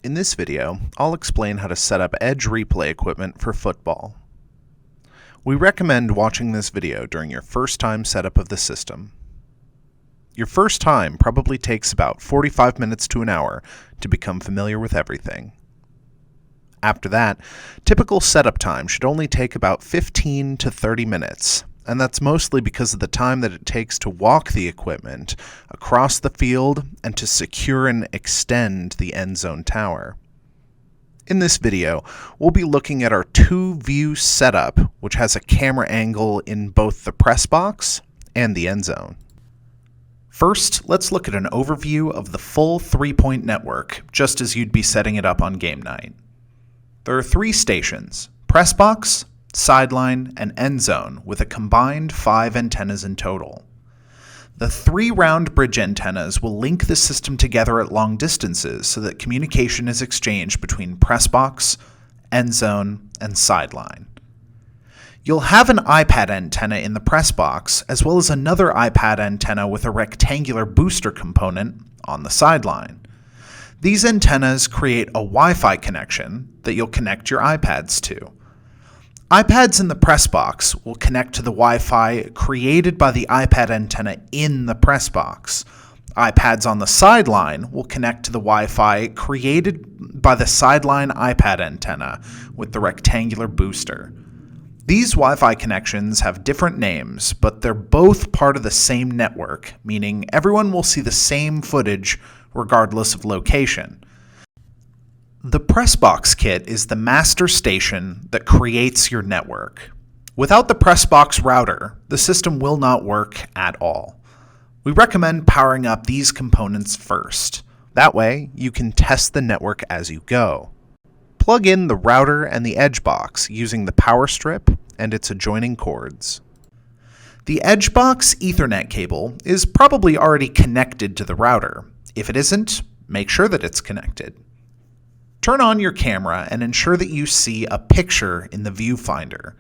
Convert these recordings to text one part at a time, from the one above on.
In this video, I'll explain how to set up edge replay equipment for football. We recommend watching this video during your first time setup of the system. Your first time probably takes about 45 minutes to an hour to become familiar with everything. After that, typical setup time should only take about 15 to 30 minutes, and that's mostly because of the time that it takes to walk the equipment across the field and to secure and extend the end zone tower. In this video, we'll be looking at our two-view setup, which has a camera angle in both the press box and the end zone. First, let's look at an overview of the full three-point network, just as you'd be setting it up on game night. There are three stations: press box, sideline, and end zone, with a combined 5 antennas in total. The 3 round bridge antennas will link the system together at long distances so that communication is exchanged between press box, end zone, and sideline. You'll have an iPad antenna in the press box, as well as another iPad antenna with a rectangular booster component on the sideline. These antennas create a Wi-Fi connection that you'll connect your iPads to. iPads in the press box will connect to the Wi-Fi created by the iPad antenna in the press box. iPads on the sideline will connect to the Wi-Fi created by the sideline iPad antenna with the rectangular booster. These Wi-Fi connections have different names, but they're both part of the same network, meaning everyone will see the same footage regardless of location. The Pressbox kit is the master station that creates your network. Without the Pressbox router, the system will not work at all. We recommend powering up these components first. That way, you can test the network as you go. Plug in the router and the edge box using the power strip and its adjoining cords. The edge box Ethernet cable is probably already connected to the router. If it isn't, make sure that it's connected. Turn on your camera and ensure that you see a picture in the viewfinder.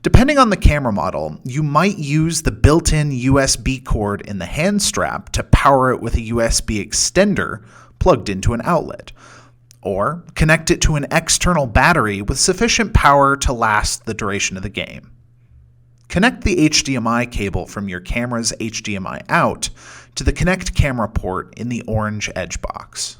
Depending on the camera model, you might use the built-in USB cord in the hand strap to power it with a USB extender plugged into an outlet, or connect it to an external battery with sufficient power to last the duration of the game. Connect the HDMI cable from your camera's HDMI out to the Connect camera port in the orange edge box.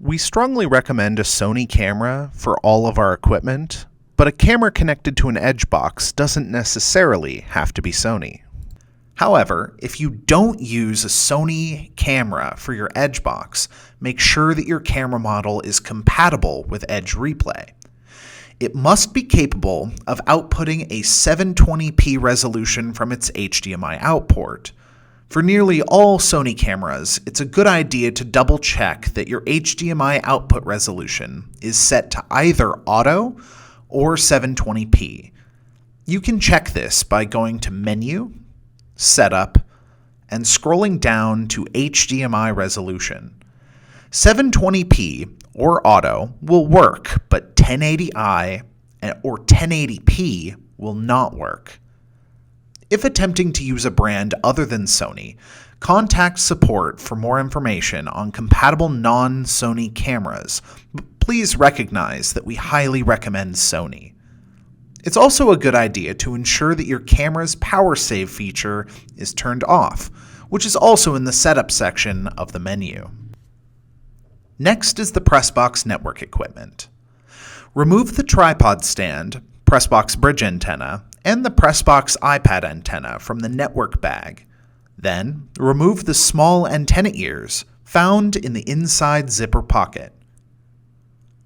We strongly recommend a Sony camera for all of our equipment, but a camera connected to an edge box doesn't necessarily have to be Sony. However, if you don't use a Sony camera for your edge box, make sure that your camera model is compatible with Edge Replay. It must be capable of outputting a 720p resolution from its HDMI out port. For nearly all Sony cameras, it's a good idea to double check that your HDMI output resolution is set to either auto or 720p. You can check this by going to Menu, Setup, and scrolling down to HDMI resolution. 720p or auto will work, but 1080i or 1080p will not work. If attempting to use a brand other than Sony, contact support for more information on compatible non-Sony cameras. Please recognize that we highly recommend Sony. It's also a good idea to ensure that your camera's power save feature is turned off, which is also in the setup section of the menu. Next is the Pressbox network equipment. Remove the tripod stand, Pressbox bridge antenna, and the Pressbox iPad antenna from the network bag. Then, remove the small antenna ears found in the inside zipper pocket.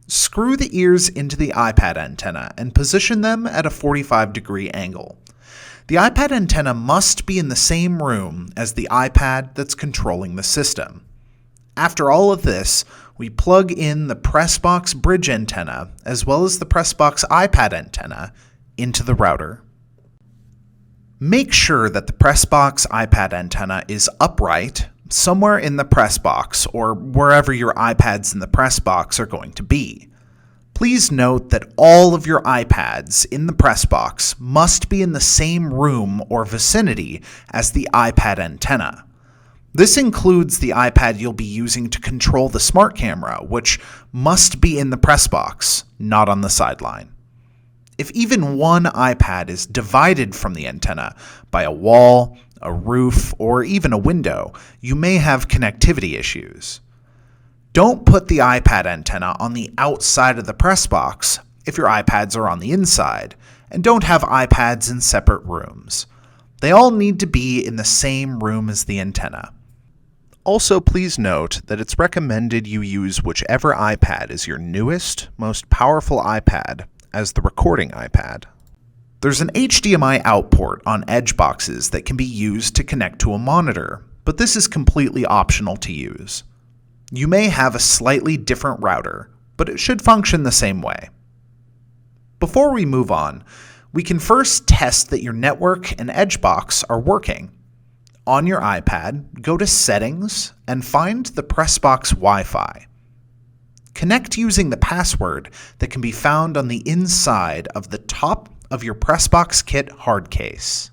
Screw the ears into the iPad antenna and position them at a 45-degree angle. The iPad antenna must be in the same room as the iPad that's controlling the system. After all of this, we plug in the Pressbox bridge antenna as well as the Pressbox iPad antenna into the router. Make sure that the Pressbox iPad antenna is upright somewhere in the press box or wherever your iPads in the press box are going to be. Please note that all of your iPads in the press box must be in the same room or vicinity as the iPad antenna. This includes the iPad you'll be using to control the smart camera, which must be in the Pressbox, not on the sideline. If even one iPad is divided from the antenna by a wall, a roof, or even a window, you may have connectivity issues. Don't put the iPad antenna on the outside of the Pressbox if your iPads are on the inside, and don't have iPads in separate rooms. They all need to be in the same room as the antenna. Also, please note that it's recommended you use whichever iPad is your newest, most powerful iPad as the recording iPad. There's an HDMI out port on edge boxes that can be used to connect to a monitor, but this is completely optional to use. You may have a slightly different router, but it should function the same way. Before we move on, we can first test that your network and edge box are working. On your iPad, go to Settings and find the Pressbox Wi-Fi. Connect using the password that can be found on the inside of the top of your Pressbox kit hard case.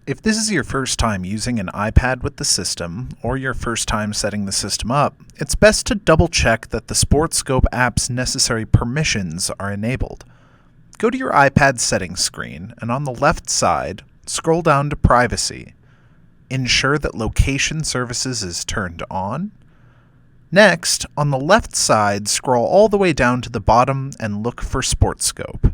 If this is your first time using an iPad with the system, or your first time setting the system up, it's best to double check that the SportScope app's necessary permissions are enabled. Go to your iPad settings screen, and on the left side, scroll down to Privacy. Ensure that Location Services is turned on. Next, on the left side, scroll all the way down to the bottom and look for SportScope.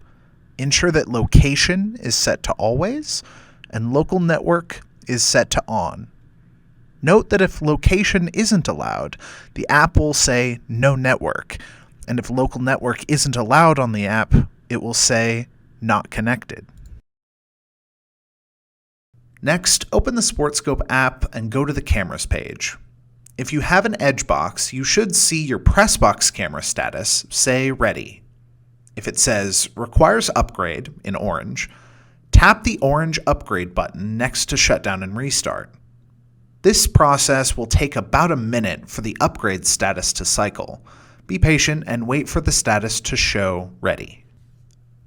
Ensure that Location is set to Always, and Local Network is set to On. Note that if Location isn't allowed, the app will say No Network, and if Local Network isn't allowed on the app, it will say Not Connected. Next, open the SportScope app and go to the Cameras page. If you have an edge box, you should see your Pressbox camera status say Ready. If it says Requires Upgrade in orange, tap the orange Upgrade button next to Shutdown and Restart. This process will take about a minute for the upgrade status to cycle. Be patient and wait for the status to show Ready.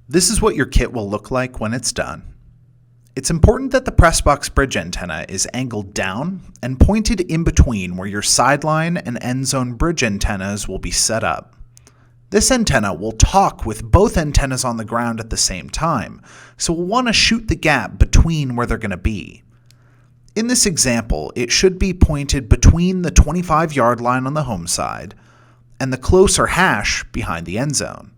This is what your kit will look like when it's done. It's important that the Pressbox bridge antenna is angled down and pointed in between where your sideline and Endzone bridge antennas will be set up. This antenna will talk with both antennas on the ground at the same time, so we'll want to shoot the gap between where they're going to be. In this example, it should be pointed between the 25-yard line on the home side and the closer hash behind the end zone.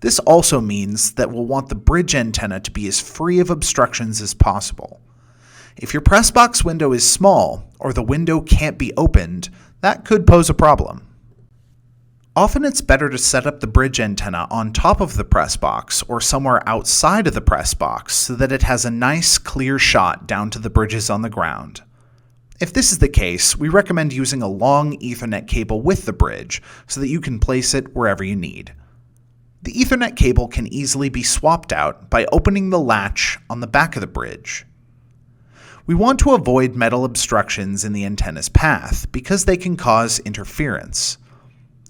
This also means that we'll want the bridge antenna to be as free of obstructions as possible. If your Pressbox window is small or the window can't be opened, that could pose a problem. Often it's better to set up the bridge antenna on top of the Pressbox or somewhere outside of the Pressbox so that it has a nice clear shot down to the bridges on the ground. If this is the case, we recommend using a long Ethernet cable with the bridge so that you can place it wherever you need. The Ethernet cable can easily be swapped out by opening the latch on the back of the bridge. We want to avoid metal obstructions in the antenna's path because they can cause interference.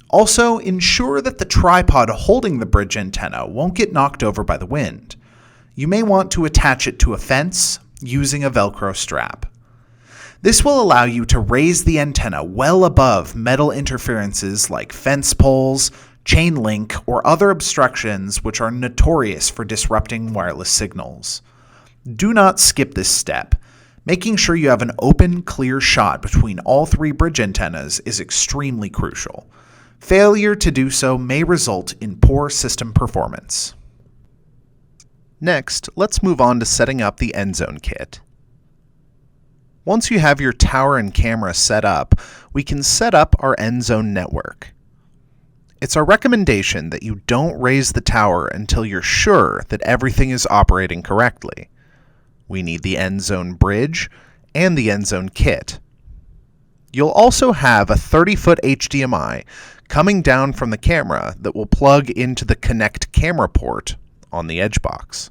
Also, ensure that the tripod holding the bridge antenna won't get knocked over by the wind. You may want to attach it to a fence using a Velcro strap. This will allow you to raise the antenna well above metal interferences like fence poles, chain link, or other obstructions which are notorious for disrupting wireless signals. Do not skip this step. Making sure you have an open, clear shot between all three bridge antennas is extremely crucial. Failure to do so may result in poor system performance. Next, let's move on to setting up the Endzone kit. Once you have your tower and camera set up, we can set up our Endzone network. It's our recommendation that you don't raise the tower until you're sure that everything is operating correctly. We need the Endzone bridge and the Endzone kit. You'll also have a 30-foot HDMI coming down from the camera that will plug into the Connect camera port on the edge box.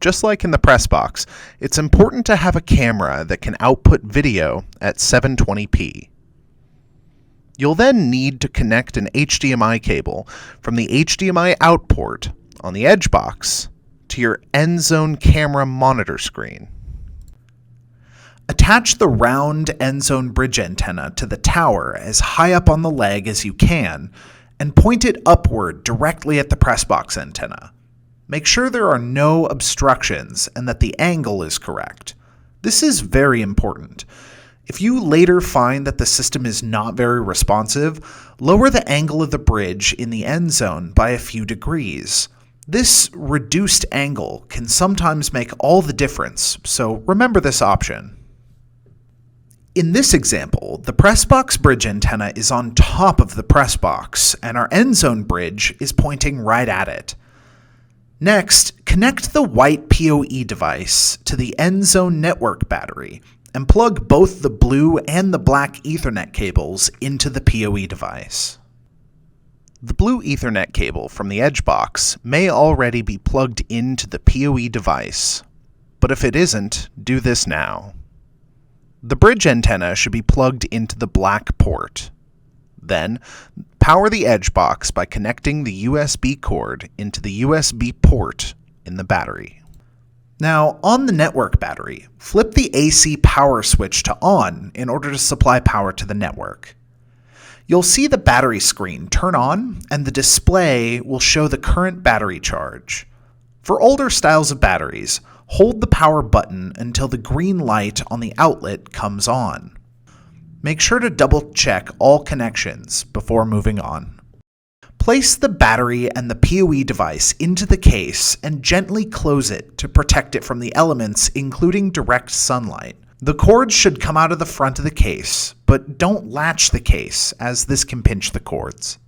Just like in the Pressbox, it's important to have a camera that can output video at 720p. You'll then need to connect an HDMI cable from the HDMI out port on the edge box to your Endzone camera monitor screen. Attach the round Endzone bridge antenna to the tower as high up on the leg as you can, and point it upward directly at the Pressbox antenna. Make sure there are no obstructions and that the angle is correct. This is very important. If you later find that the system is not very responsive, lower the angle of the bridge in the end zone by a few degrees. This reduced angle can sometimes make all the difference, so remember this option. In this example, the Pressbox bridge antenna is on top of the Pressbox, and our end zone bridge is pointing right at it. Next, connect the white PoE device to the Endzone network battery and plug both the blue and the black Ethernet cables into the PoE device. The blue Ethernet cable from the edge box may already be plugged into the PoE device, but if it isn't, do this now. The bridge antenna should be plugged into the black port. Then, power the edge box by connecting the USB cord into the USB port in the battery. Now, on the network battery, flip the AC power switch to on in order to supply power to the network. You'll see the battery screen turn on, and the display will show the current battery charge. For older styles of batteries, hold the power button until the green light on the outlet comes on. Make sure to double check all connections before moving on. Place the battery and the PoE device into the case and gently close it to protect it from the elements, including direct sunlight. The cords should come out of the front of the case, but don't latch the case, as this can pinch the cords.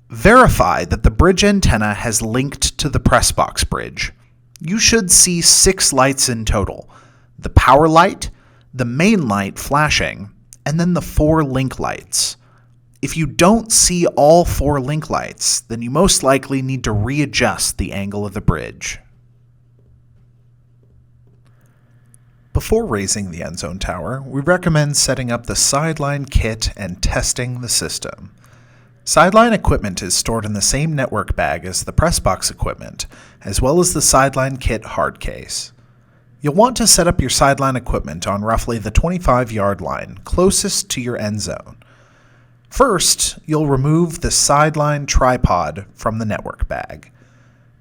Verify that the bridge antenna has linked to the Pressbox bridge. You should see 6 lights in total: the power light, the main light flashing, and then the 4 link lights. If you don't see all 4 link lights, then you most likely need to readjust the angle of the bridge. Before raising the Endzone tower, we recommend setting up the Sideline kit and testing the system. Sideline equipment is stored in the same network bag as the Pressbox equipment, as well as the Sideline kit hard case. You'll want to set up your Sideline equipment on roughly the 25-yard line closest to your end zone. First, you'll remove the Sideline tripod from the network bag.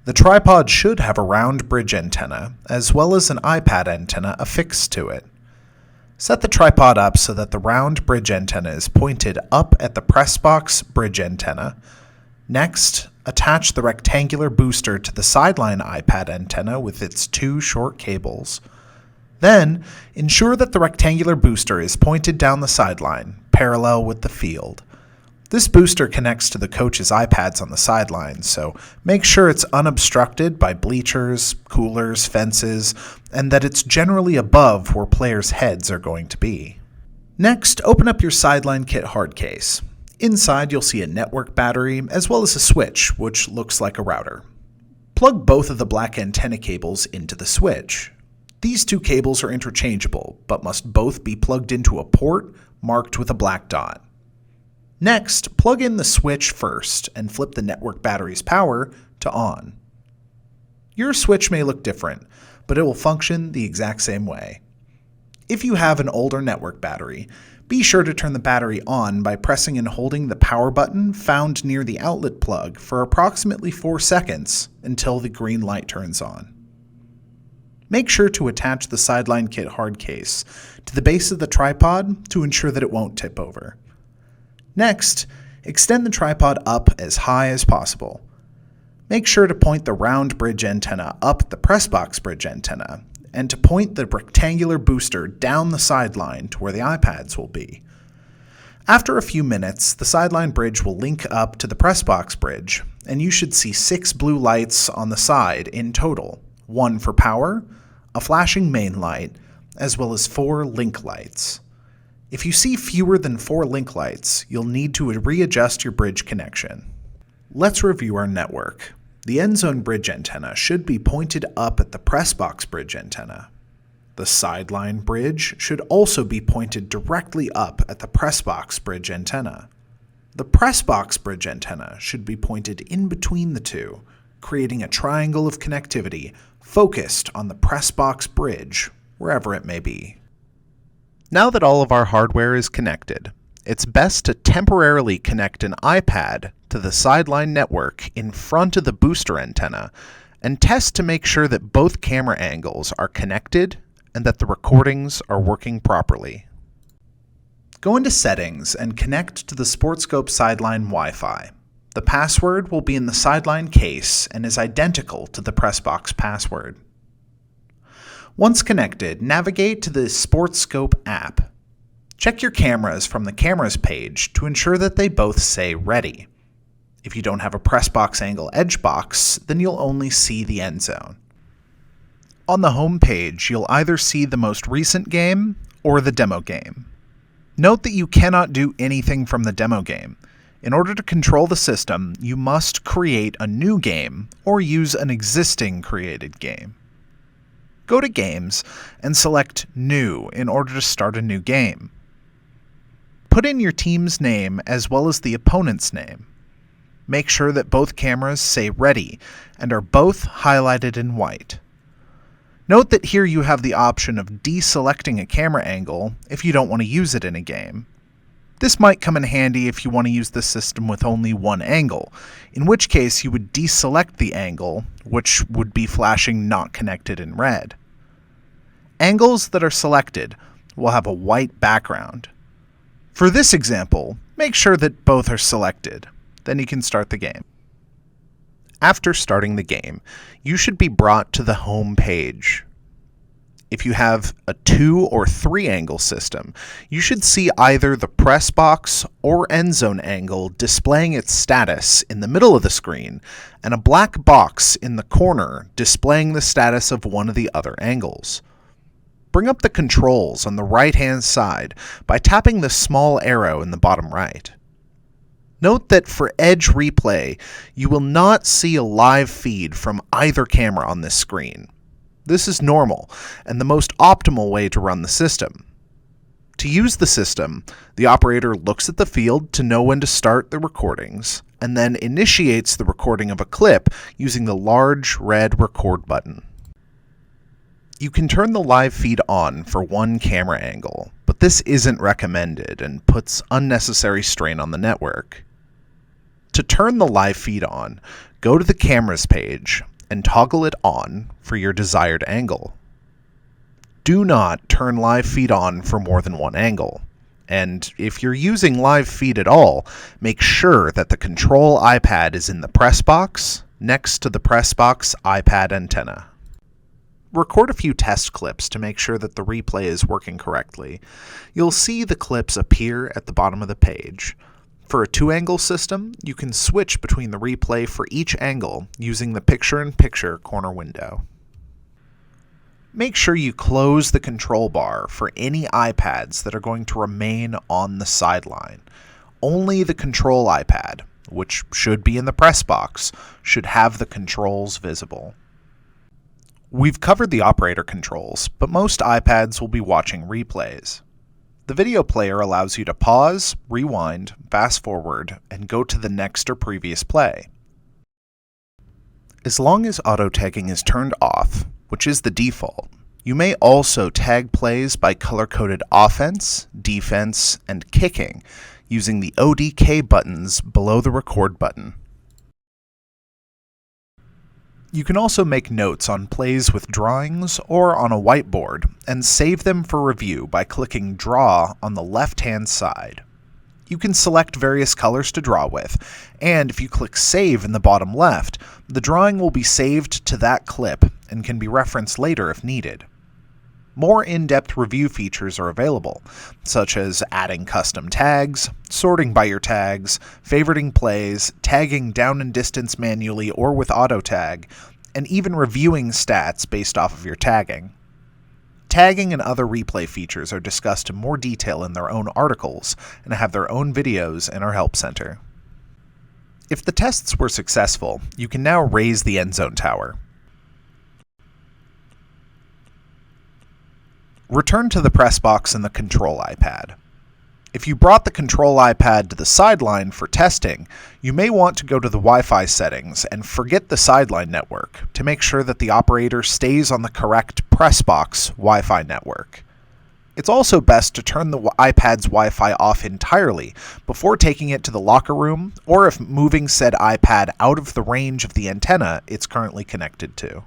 The tripod should have a round bridge antenna, as well as an iPad antenna affixed to it. Set the tripod up so that the round bridge antenna is pointed up at the Pressbox bridge antenna. Next, attach the rectangular booster to the Sideline iPad antenna with its 2 short cables. Then, ensure that the rectangular booster is pointed down the sideline, parallel with the field. This booster connects to the coach's iPads on the sideline, so make sure it's unobstructed by bleachers, coolers, fences, and that it's generally above where players' heads are going to be. Next, open up your Sideline kit hard case. Inside, you'll see a network battery, as well as a switch, which looks like a router. Plug both of the black antenna cables into the switch. These 2 cables are interchangeable, but must both be plugged into a port marked with a black dot. Next, plug in the switch first and flip the network battery's power to on. Your switch may look different, but it will function the exact same way. If you have an older network battery, be sure to turn the battery on by pressing and holding the power button found near the outlet plug for approximately 4 seconds until the green light turns on. Make sure to attach the Sideline kit hard case to the base of the tripod to ensure that it won't tip over. Next, extend the tripod up as high as possible. Make sure to point the round bridge antenna up the Pressbox bridge antenna, and to point the rectangular booster down the sideline to where the iPads will be. After a few minutes, the Sideline bridge will link up to the Pressbox bridge, and you should see 6 blue lights on the side in total, 1 for power, a flashing main light, as well as 4 link lights. If you see fewer than 4 link lights, you'll need to readjust your bridge connection. Let's review our network. The Endzone bridge antenna should be pointed up at the Pressbox bridge antenna. The Sideline bridge should also be pointed directly up at the Pressbox bridge antenna. The Pressbox bridge antenna should be pointed in between the 2, creating a triangle of connectivity focused on the Pressbox bridge, wherever it may be. Now that all of our hardware is connected, it's best to temporarily connect an iPad to the Sideline network in front of the booster antenna and test to make sure that both camera angles are connected and that the recordings are working properly. Go into Settings and connect to the SportScope Sideline Wi-Fi. The password will be in the Sideline case and is identical to the Pressbox password. Once connected, navigate to the SportScope app. Check your cameras from the Cameras page to ensure that they both say Ready. If you don't have a Pressbox angle edge box, then you'll only see the Endzone. On the home page, you'll either see the most recent game or the demo game. Note that you cannot do anything from the demo game. In order to control the system, you must create a new game or use an existing created game. Go to Games and select New in order to start a new game. Put in your team's name as well as the opponent's name. Make sure that both cameras say Ready and are both highlighted in white. Note that here you have the option of deselecting a camera angle if you don't want to use it in a game. This might come in handy if you want to use the system with only one angle, in which case you would deselect the angle, which would be flashing Not Connected in red. Angles that are selected will have a white background. For this example, make sure that both are selected. Then you can start the game. After starting the game, you should be brought to the home page. If you have a 2 or 3 angle system, you should see either the Pressbox or Endzone angle displaying its status in the middle of the screen, and a black box in the corner displaying the status of one of the other angles. Bring up the controls on the right-hand side by tapping the small arrow in the bottom right. Note that for Edge Replay, you will not see a live feed from either camera on this screen. This is normal and the most optimal way to run the system. To use the system, the operator looks at the field to know when to start the recordings, and then initiates the recording of a clip using the large red record button. You can turn the live feed on for one camera angle, but this isn't recommended and puts unnecessary strain on the network. To turn the live feed on, go to the Cameras page and toggle it on for your desired angle. Do not turn live feed on for more than one angle. And if you're using live feed at all, make sure that the control iPad is in the Pressbox next to the Pressbox iPad antenna. Record a few test clips to make sure that the replay is working correctly. You'll see the clips appear at the bottom of the page. For a 2-angle system, you can switch between the replay for each angle using the picture-in-picture corner window. Make sure you close the control bar for any iPads that are going to remain on the sideline. Only the control iPad, which should be in the Pressbox, should have the controls visible. We've covered the operator controls, but most iPads will be watching replays. The video player allows you to pause, rewind, fast forward, and go to the next or previous play. As long as auto-tagging is turned off, which is the default, you may also tag plays by color-coded offense, defense, and kicking using the ODK buttons below the record button. You can also make notes on plays with drawings or on a whiteboard and save them for review by clicking Draw on the left-hand side. You can select various colors to draw with, and if you click Save in the bottom left, the drawing will be saved to that clip and can be referenced later if needed. More in-depth review features are available, such as adding custom tags, sorting by your tags, favoriting plays, tagging down and distance manually or with auto tag, and even reviewing stats based off of your tagging. Tagging and other replay features are discussed in more detail in their own articles and have their own videos in our Help Center. If the tests were successful, you can now raise the Endzone tower. Return to the Pressbox and the control iPad. If you brought the control iPad to the sideline for testing, you may want to go to the Wi-Fi settings and forget the sideline network to make sure that the operator stays on the correct Pressbox Wi-Fi network. It's also best to turn the iPad's Wi-Fi off entirely before taking it to the locker room, or if moving said iPad out of the range of the antenna it's currently connected to.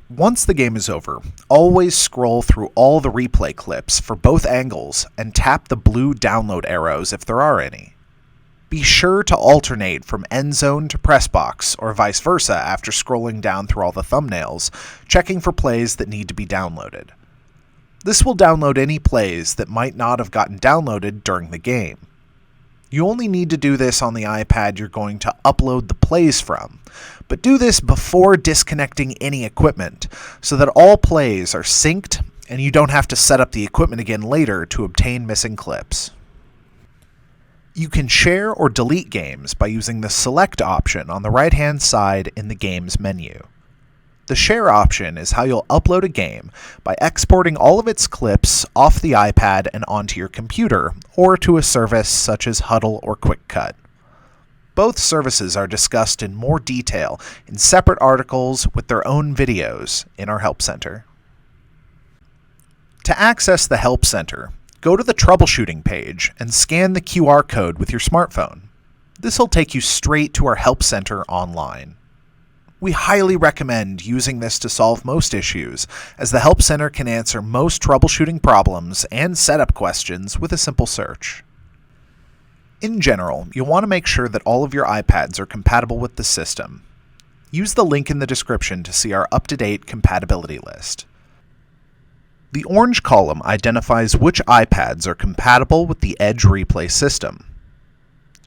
Once the game is over, always scroll through all the replay clips for both angles and tap the blue download arrows if there are any. Be sure to alternate from Endzone to Pressbox or vice versa after scrolling down through all the thumbnails, checking for plays that need to be downloaded. This will download any plays that might not have gotten downloaded during the game. You only need to do this on the iPad you're going to upload the plays from, but do this before disconnecting any equipment so that all plays are synced and you don't have to set up the equipment again later to obtain missing clips. You can share or delete games by using the Select option on the right-hand side in the Games menu. The Share option is how you'll upload a game by exporting all of its clips off the iPad and onto your computer, or to a service such as Huddle or QuickCut. Both services are discussed in more detail in separate articles with their own videos in our Help Center. To access the Help Center, go to the Troubleshooting page and scan the QR code with your smartphone. This will take you straight to our Help Center online. We highly recommend using this to solve most issues, as the Help Center can answer most troubleshooting problems and setup questions with a simple search. In general, you'll want to make sure that all of your iPads are compatible with the system. Use the link in the description to see our up-to-date compatibility list. The orange column identifies which iPads are compatible with the Edge Replay system.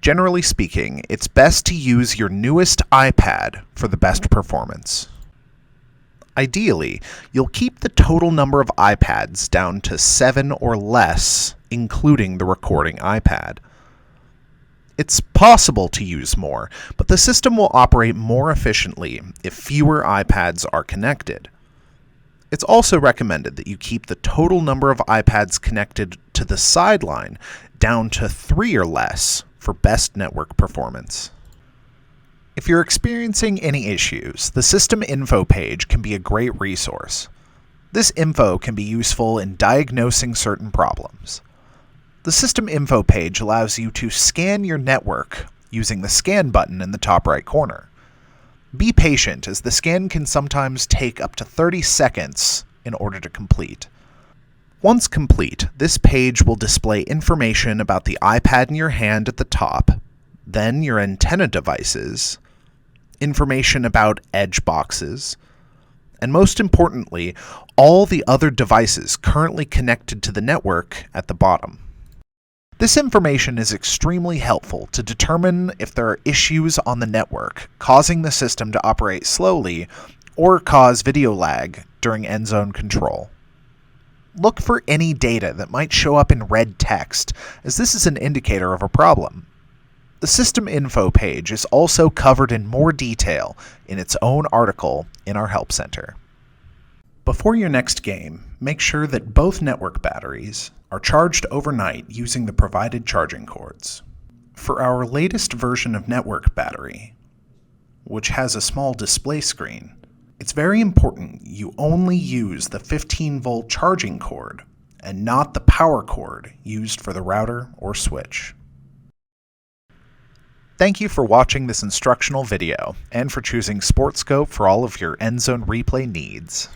Generally speaking, it's best to use your newest iPad for the best performance. Ideally, you'll keep the total number of iPads down to 7 or less, including the recording iPad. It's possible to use more, but the system will operate more efficiently if fewer iPads are connected. It's also recommended that you keep the total number of iPads connected to the Sideline down to 3 or less for best network performance. If you're experiencing any issues, the System Info page can be a great resource. This info can be useful in diagnosing certain problems. The System Info page allows you to scan your network using the Scan button in the top right corner. Be patient, as the scan can sometimes take up to 30 seconds in order to complete. Once complete, this page will display information about the iPad in your hand at the top, then your antenna devices, information about Edge boxes, and most importantly, all the other devices currently connected to the network at the bottom. This information is extremely helpful to determine if there are issues on the network causing the system to operate slowly or cause video lag during Endzone control. Look for any data that might show up in red text, as this is an indicator of a problem. The System Info page is also covered in more detail in its own article in our Help Center. Before your next game, make sure that both network batteries are charged overnight using the provided charging cords. For our latest version of Network Battery, which has a small display screen, it's very important you only use the 15-volt charging cord and not the power cord used for the router or switch. Thank you for watching this instructional video and for choosing SportScope for all of your Endzone replay needs.